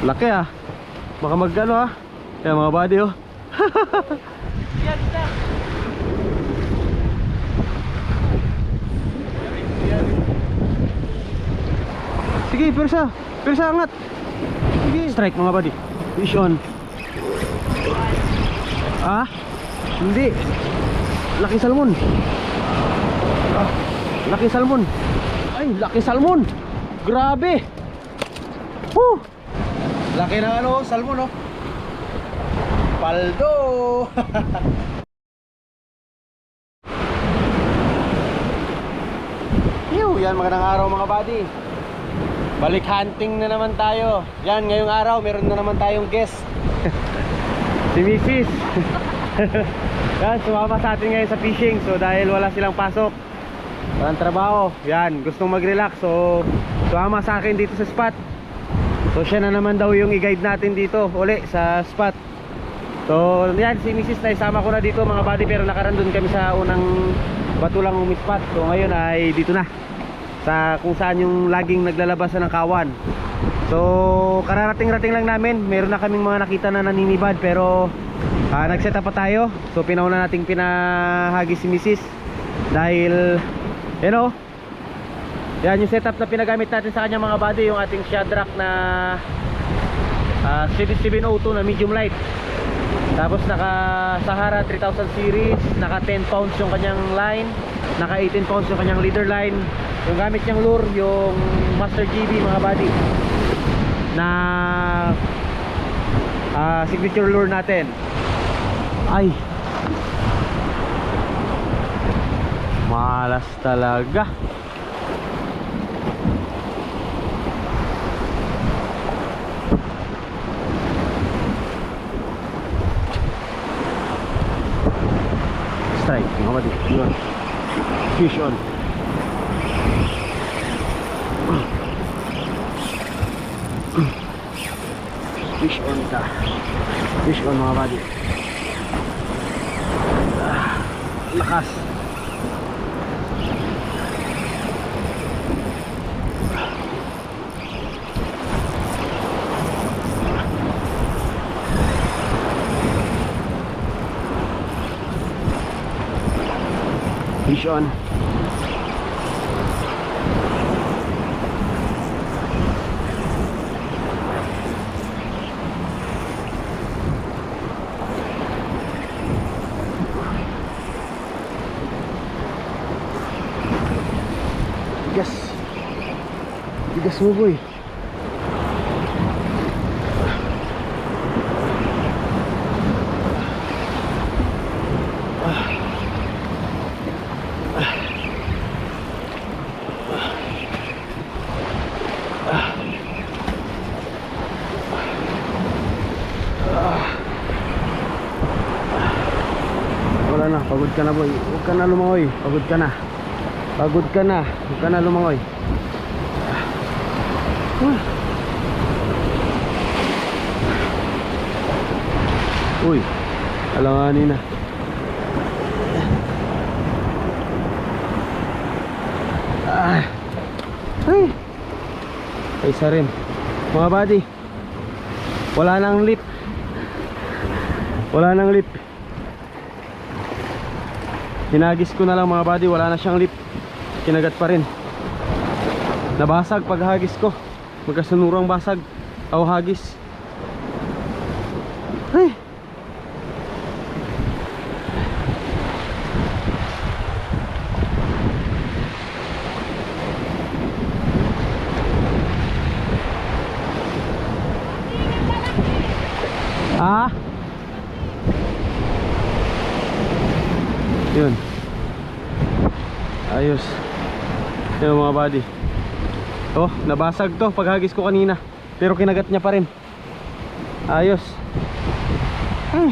Laki ah. Baka magkano ah. Yan mga buddy oh. Yan na. Sige, persa. Persa angat. Sige, strike mga buddy. Fish on. Ah? Hindi. Laki salmon. Ah, laki salmon. Ay, laki salmon. Grabe. Laki na ano, salmon oh. Paldo. Yan, magandang araw mga buddy. Balik hunting na naman tayo. Yan, ngayong araw meron na naman tayong guest. Si Mrs. Yan, sumama sa atin ngayon sa fishing. So dahil wala silang pasok, walang trabaho, yan, gustong mag-relax. So sumama sa akin dito sa spot. So siya na naman daw yung i-guide natin dito uli sa spot. So yan, si Mrs. na isama ko na dito mga buddy. Pero nakarandun kami sa unang Batulang umispat. So ngayon ay dito na sa kung saan yung laging naglalabas ng kawan. So kararating-rating lang namin. Meron na kaming mga nakita na naninibad. Pero nag-set up pa tayo. So pinauna nating pinahagis si Mrs. Dahil you know, yan yung setup na pinagamit natin sa kanya mga buddy. Yung ating Shadrack na 7702 na medium light. Tapos naka Sahara 3000 series. Naka 10 pounds yung kanyang line. Naka 18 pounds yung kanyang leader line. Yung gamit niyang lure, yung Master GB mga buddy, na signature lure natin. Ay, malas talaga. Strike mga buddy. Yun, fish on. Fish on ka. Fish on mga buddy. Lakas. Fish on. Tigas mo boy. Wala na, pagod ka na boy. Huwag ka na lumangoy. Pagod ka na. Pagod ka na. Huwag ka na lumangoy. Uy, alanganin na. Ay, isa rin mga buddy. Wala nang lip. Wala nang lip. Hinagis ko na lang mga buddy. Wala na siyang lip. Kinagat pa rin. Nabasag paghagis ko. Magkasunurang basag o hagis. Ay, yun, ayos. Yun mga buddy. Oh, nabasag to paghagis ko kanina. Pero kinagat niya pa rin. Ayos. Ay,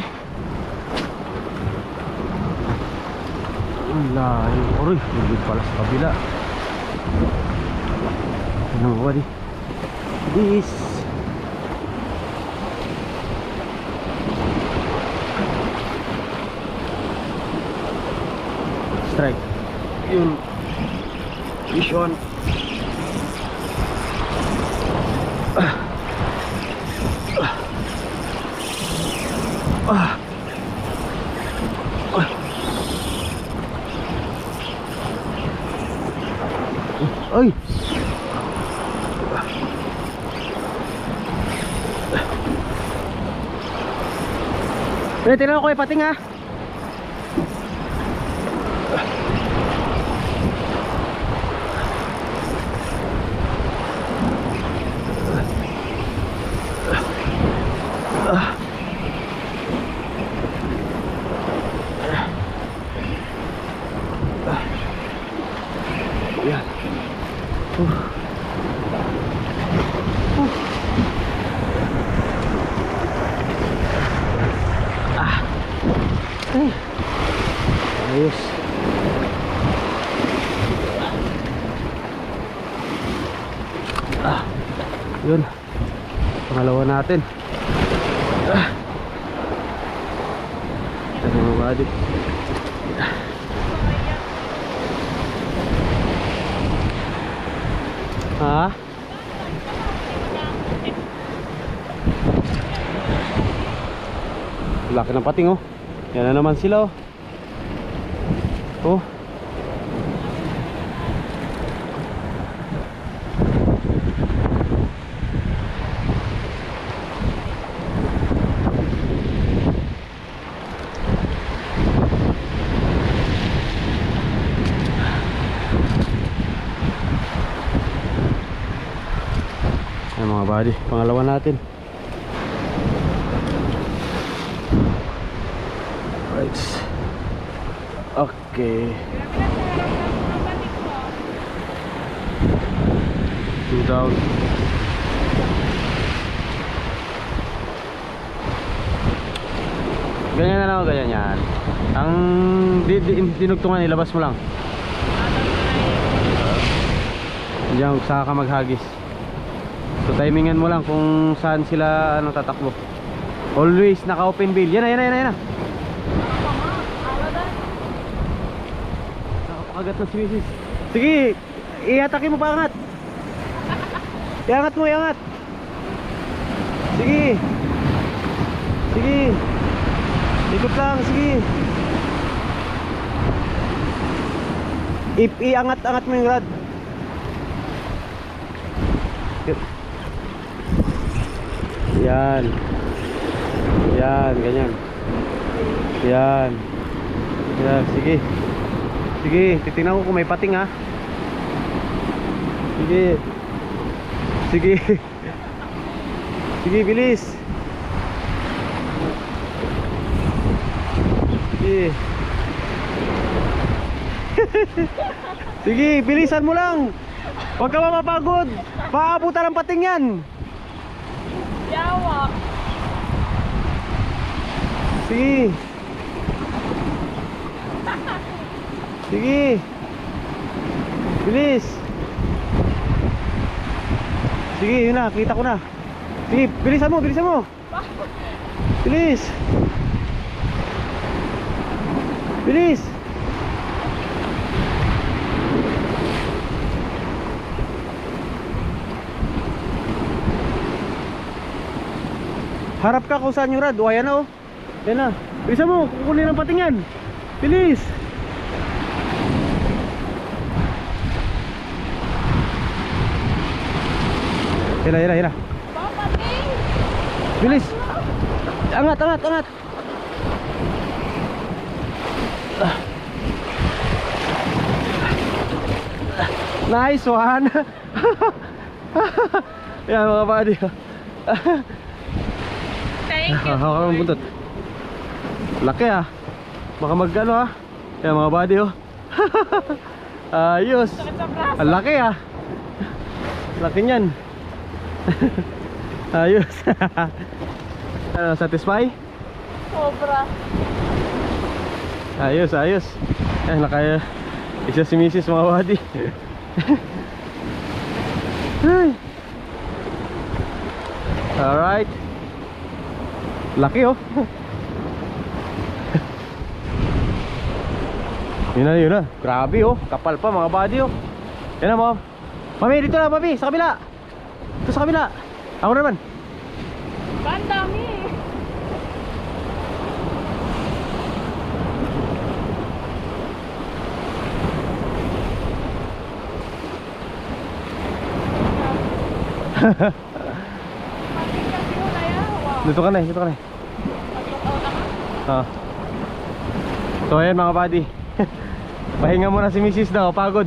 ang layo. Uy, hindi pala sa kabila. Ano mga buddy? This strike. Yun, fish on. Ah. Ay. Tingnan ko yung pating ha. Yan. Ay. Ayos. Yun. Pangalawa natin. Ito mga buddy. Ha? Laki ng pating oh. Yan na naman sila oh. Oh. Ayan mga buddy, pangalawa natin. Right. Okay. Two down. Ganyan na lang, ganyan yan. Ang dinugtungan, ilabas mo lang. Diyan, saka ka maghagis. So timingan mo lang kung saan sila tatakbo. Always naka-open bill. Yan na. Nakapagat na si Mrs. Sige, ihatakin mo pa angat. Iangat mo, iangat. Sige. Sige. Ikot lang, sige. Iangat-angat mo yung rod. Yan. Yan, ganyan. Yan. Yan, sige. Sige, titingnan ko kung may pating ha. Sige. Sige. Sige, bilis. Sige. Sige, bilisan mo lang. Huwag ka mapapagod. Paabutan ng pating yan. Yawa. Sige. Sige. Bilis. Sige, yun na, kita ko na. Sige, bilisan mo, bilisan mo. Bilis. Bilis. Harap ka kung saan yung rad. O, ayan na oh. Ayan na. Bilisan mo, kukunin ang pating yan. Bilis. Hila. Papating. Bilis. Angat. Nice one. Yan mga buddy. Thank you. Hawak ang buntot. Laki ah. Baka magkano ah. Yan mga buddy oh. Ayos. Sakit sa braso. Ang laki ah. Laki niyan. Ayos. Ano, satisfy? Sobra. Ayos. Yan, nakaya isa si Mrs. mga buddy. Alright. Laki oh. Yun na. Grabe oh. Kapal pa mga buddy oh. Yan na mo. Mami, dito na mami. Sa kabila. Ito sa kabila. Ako naman. Ang dami. Pating kasi wala yan. Wow. Dito ka na, dito ka na. Tatlong taon na ka. Ah. So ayan mga buddy. Pahinga muna si Mrs. daw, pagod.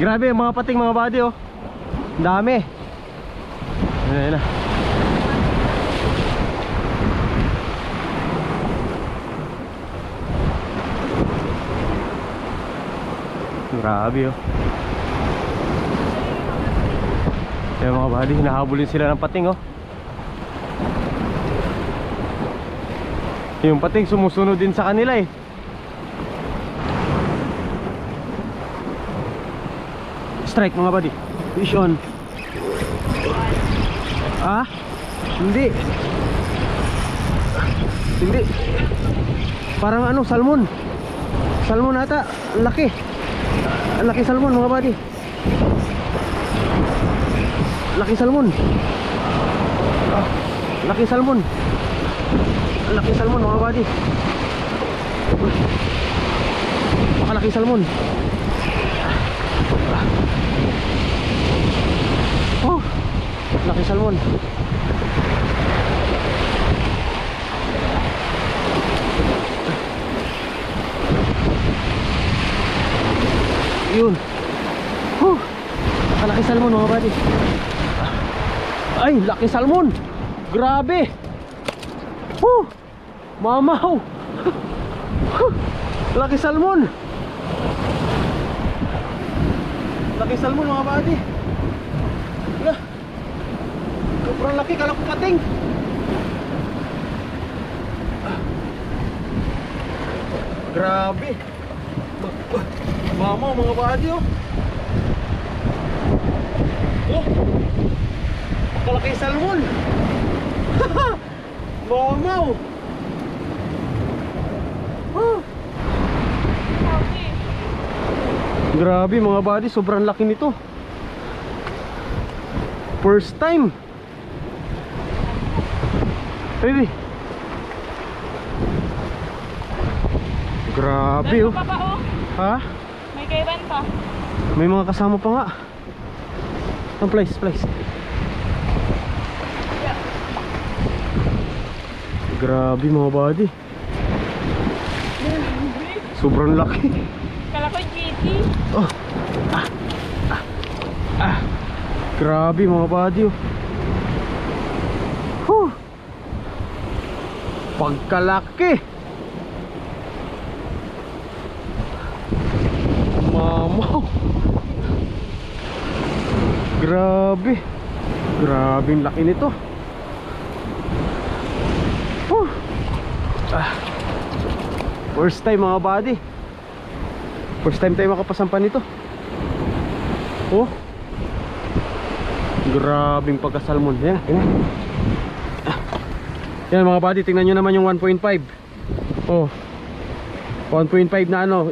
Grabe yung mga pating mga buddy oh. Ang dami. Ayan na. Grabe oh. Ayan mga buddy, hinahabulin sila ng pating oh. Yung pating sumusunod din sa kanila eh. Strike mga buddy. Fish on. Ah? Hindi. Hindi. Parang ano, salmon. Salmon ata. Ang laki. Ang laki salmon mga buddy. Laki salmon. Ah, laki salmon. Ang laki salmon mga buddy. Makalaki salmon. Oh, laki salmon. Yun. Laki salmon mga buddy. Ay, laki salmon. Grabe. Mamaw. Laki salmon. Laki salmon mga buddy. Sobrang laki, kala ko pating. Grabe. Mamaw mga buddy oh. Oh. Kalaki salmon. Mamaw. Sabi. Grabe mga buddy, sobrang laki nito. First time. Baby. Grabe oh. Pa pa oh. Ha? May kailan pa. May mga kasama pa nga. Ang place. Grabe mga buddy. Sobrang laki. Kala ko GT. Oh. Grabe mga buddy oh. Pagkalaki. Mamaw. Grabe. Grabe yung laki nito. First time mga buddy. First time tayo makapasampan nito. Oh. Grabing pagkasalmon. Yan. Yan mga buddy, tingnan nyo naman yung 1.5. Oh. 1.5 na ano.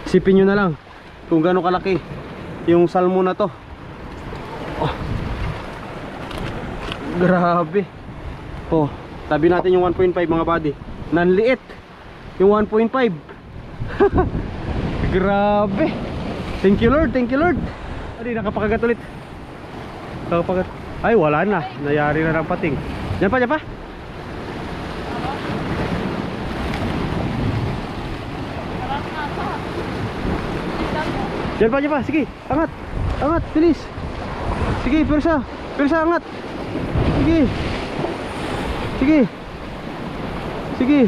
Sipin nyo na lang kung gaano kalaki yung salmon na to. Oh. Grabe. Oh, tabi natin yung 1.5 mga buddy. Nanliit yung 1.5. Grabe. Thank you Lord, thank you Lord. Ay, nakapakagat ulit. Nakapakagat. Ay, wala na. Nayari na ng pating. Yan pa, yan pa. Yan pa, yan pa. Sige, angat. Angat, bilis. Sige, persa. Persa, angat. Sige. Sige. Sige.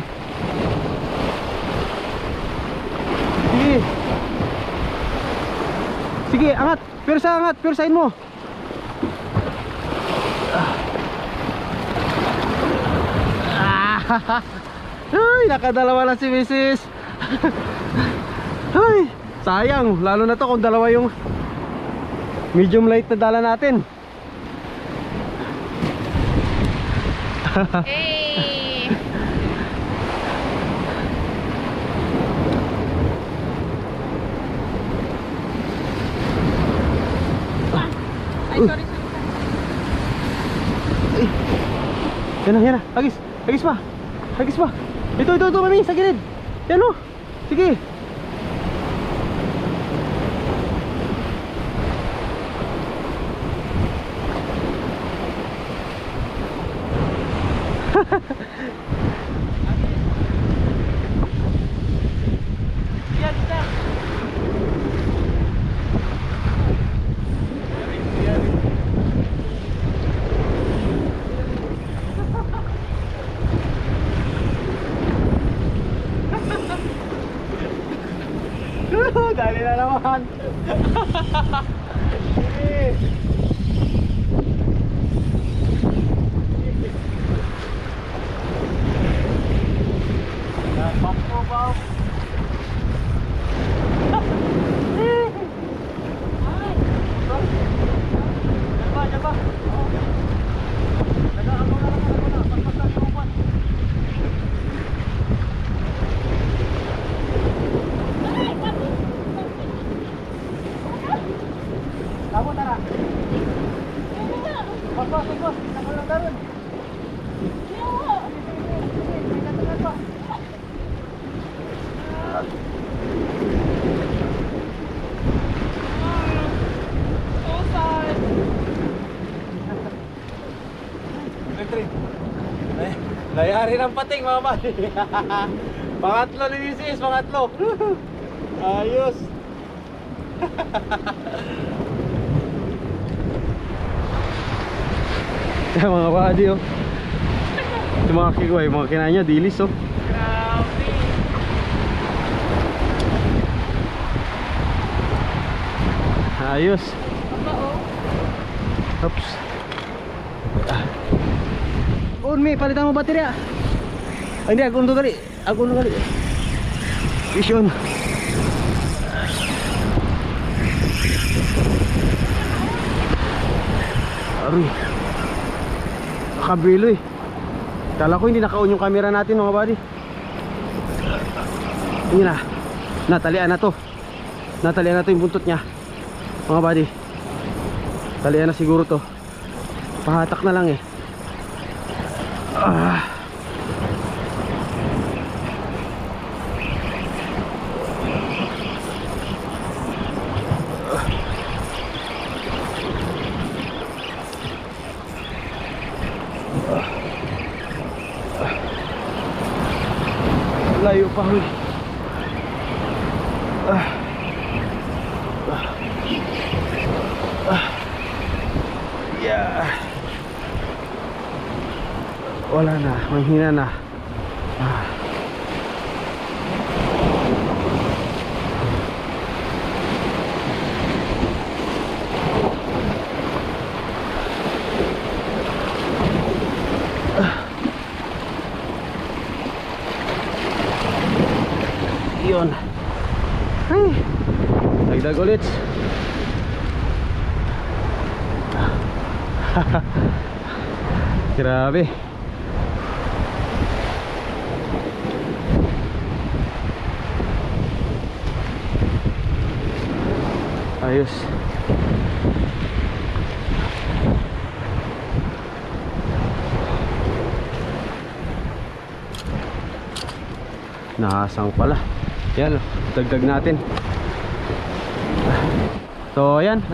Sige. Sige, angat. Persa, angat. Persain mo. Ay, nakadalawa na si Mrs. Ay, sayang. Lalo na to kung dalawa yung medium light na dala natin. Hey. Ay, sorry. Ay. Yan na, yan na. Hagis. Hagis pa. Hagis pa. Ito, mami. Sa gilid. Yan o. Sige. Yan, yan. Dali na naman. Bampo ba? Layari ng pating mga buddy. Pangatlo ni Mrs. Pangatlo. Ayos. Yan mga buddy oh. Yung mga kikuay, mga kinain niya, dilis oh. Grabe. Ayos. Oo. Oops. May palitan mo baterya. Ay, hindi, ako gali. Ako gali. Vision. Aroy. Nakabilo eh. Kala ko hindi naka-on yung camera natin mga buddy. Hindi na. Natalian na to. Natalian na to yung buntot niya. Mga buddy. Talian na siguro to. Pahatak na lang eh. Layo pa huli. Yeah. Wala na, mahina na. Yun. Ay, dagdag ulit. Grabe. Ayos. Nakasang pala. Yan, dagdag natin. So yan,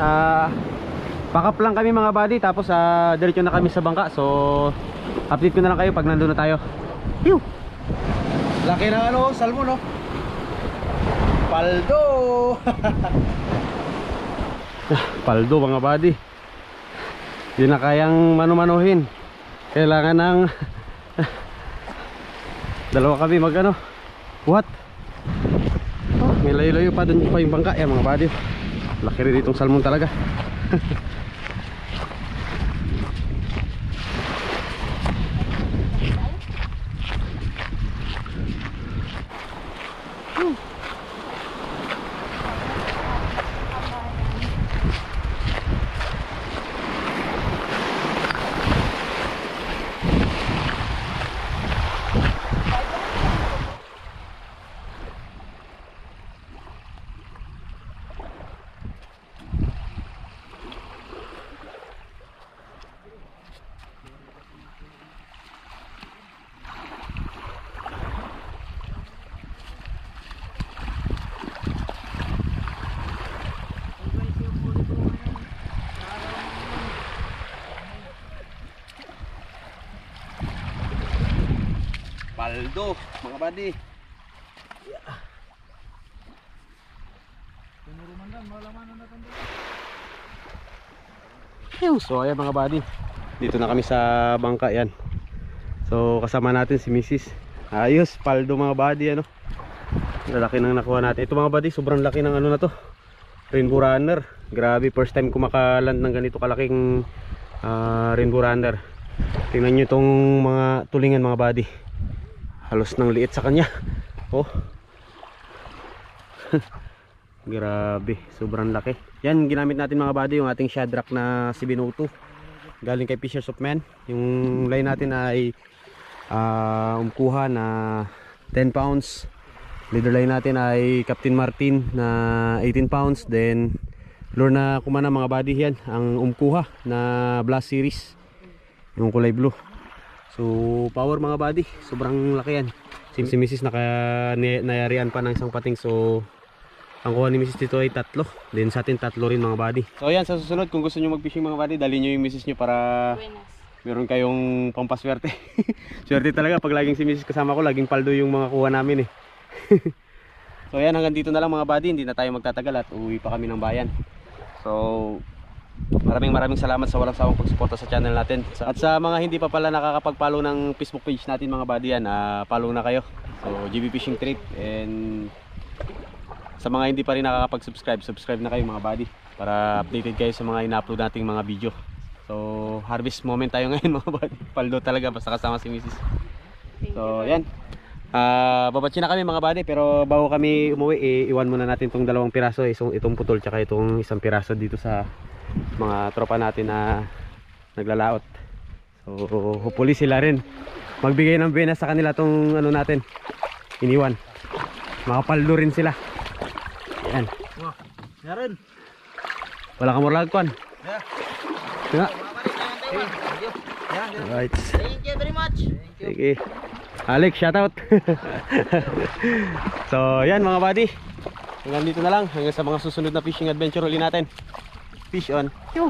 pack up lang kami mga buddy. Tapos diretso na kami sa bangka. So update ko na lang kayo pag nandun na tayo. Pew! Laki na ano, salmon no? Paldo. Paldo mga buddy. Hindi na kayang manu-manuhin. Kailangan ng dalawa kami mag ano. What? Oh, may layo-layo pa dun pa yung bangka. Yan mga buddy. Laki rin itong salmon talaga. Paldo, mga buddy. So ayan mga buddy, dito na kami sa bangka yan. So kasama natin si Mrs. Ayos, paldo mga buddy ano. Lalaki nang nakuha natin. Ito mga buddy, sobrang laki ng ano na to, Rainbow Runner. Grabe, first time ko makaland ng ganito kalaking Rainbow Runner. Tingnan nyo itong mga tulingan mga buddy. Halos nang liit sa kanya. Oh. Grabe, sobrang laki. Yan, ginamit natin mga buddy, yung ating Shadrack na si Binoto. Galing kay Fishers of Man. Yung line natin ay umkuha na 10 pounds. Leader line natin ay Captain Martin na 18 pounds. Then lure na kumana mga buddy, yan ang umkuha na Blast Series, yung kulay blue. So power mga buddy, sobrang laki yan. Si Mrs. nayarian pa ng isang pating. So ang kuha ni Mrs. dito ay 3. Then sa atin 3 rin mga buddy. So yan, sa susunod kung gusto nyo mag fishing mga buddy, dali nyo yung Mrs. nyo para Buenas. meron kayong pampaswerte. Swerte talaga pag laging si Mrs. kasama ko, laging paldo yung mga kuha namin eh. So yan, hanggang dito na lang mga buddy, hindi na tayo magtatagal at uwi pa kami ng bayan. So maraming salamat sa walang sawang pagsuporta sa channel natin. At sa mga hindi pa pala nakakapag-follow ng Facebook page natin mga buddy, yan, follow na kayo. So GB Fishing Trip. And sa mga hindi pa rin nakakapag-subscribe, subscribe na kayo mga buddy para updated kayo sa mga ina-upload nating mga video. So harvest moment tayo ngayon mga buddy. Paldo talaga basta kasama si Mrs. So yan, babatsi na kami mga buddy, pero bago kami umuwi, iwan muna natin itong 2 piraso, itong putol tsaka itong 1 piraso dito sa mga tropa natin na naglalaot. So hopefully sila rin magbigay ng bena sa kanila itong ano natin iniwan. Makapaldo rin sila. Yan. Wah, meron. Wala ka morlag kon. Yeah. Yeah. Yeah. Alright. Thank you very much. Sige. Alex, shout out. So yan mga buddy, hanggang dito na lang. Hanggang sa mga susunod na fishing adventure uli natin. Fish on. Yung.